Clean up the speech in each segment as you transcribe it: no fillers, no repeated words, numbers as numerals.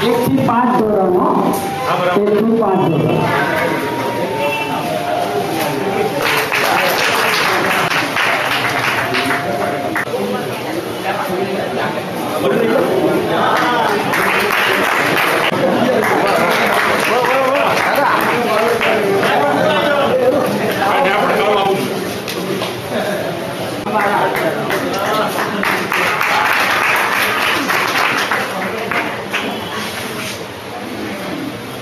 1 થી 5 ધોરણો 1 થી 5 ધોરણ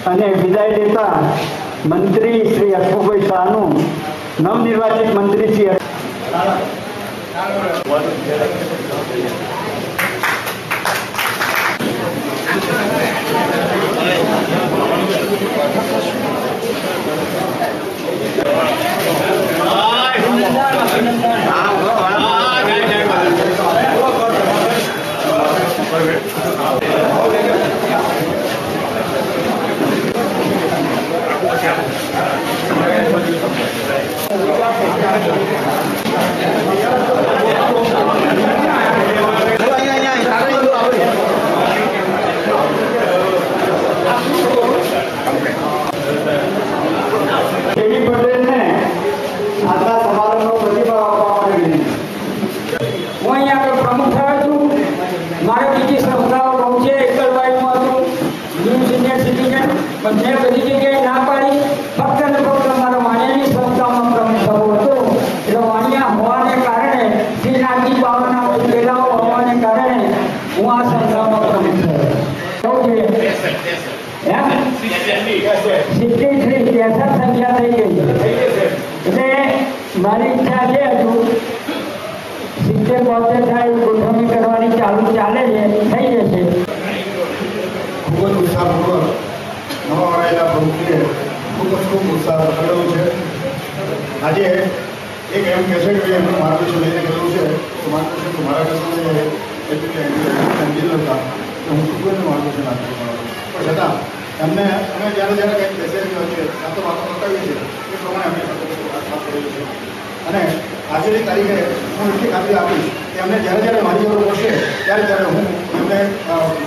અને વિદાય લેતા મંત્રી શ્રી અશોકભાઈ શાહનું નવનિર્વાચિત મંત્રી શ્રી મેં બધી જગ્યાએ ના પાડી ફક્ત ને ફક્ત મારા વાણિયાની સંસ્થામાં પ્રમુખ થવો હતો એટલે વાણિયા હોવાને કારણે શ્રી નાગજી બાવાના વડેલાઓ હોવાને કારણે હું આ સંસ્થામાં પ્રમુખ થયો છે. 63 સંખ્યા થઈ ગઈ એટલે મારી ઈચ્છા છે હજુ 70-72 થાય ગોઠવણી કરવાની ચાલે છે, થઈ જશે. ખૂબ જ ઉત્સાહપૂર્વક નવા આવેલા પ્રમુખને ખૂબ ઉત્સાહ રહ્યો છે. આજે એક એમ કહેશે કે એમનું માર્ગદર્શન લઈને ગયેલું છે તો માર્ગદર્શન તો મારા કહેશે એટલું હતા તો હું ખૂબ જ માર્ગદર્શન આપી પણ છતાં એમને અમે જ્યારે કંઈક બેસે છે આ તો વાતો બતાવી છે એ પ્રમાણે અમે વાત કરેલું છે. અને આજની તારીખે હું એટલી ખાતરી આપીશ કે એમને જ્યારે મારી જરૂર પડશે ત્યારે હું એમને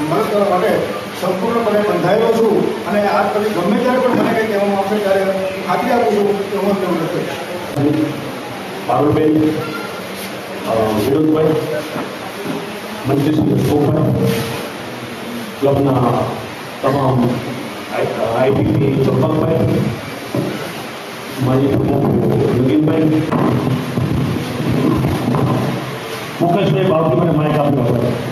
મદદ કરવા માટે સંપૂર્ણપણે બંધાયેલો છું. અને આ પછી ગમે ત્યારે પણ મને કંઈ કહેવામાં આવશે ત્યારે હું ખાતરી આપું છું કે હું તમને મદદ કરીશ. પારુલબેન, વિનોદભાઈ, મંત્રી શ્રી અશોકભાઈ, ક્લબના તમામ આઈપીપી ચંપકભાઈ, મારી પ્રમુખ યોગીનભાઈ, મુકેશભાઈ, બાવજીભાઈ માઇક આપ્યો હતો.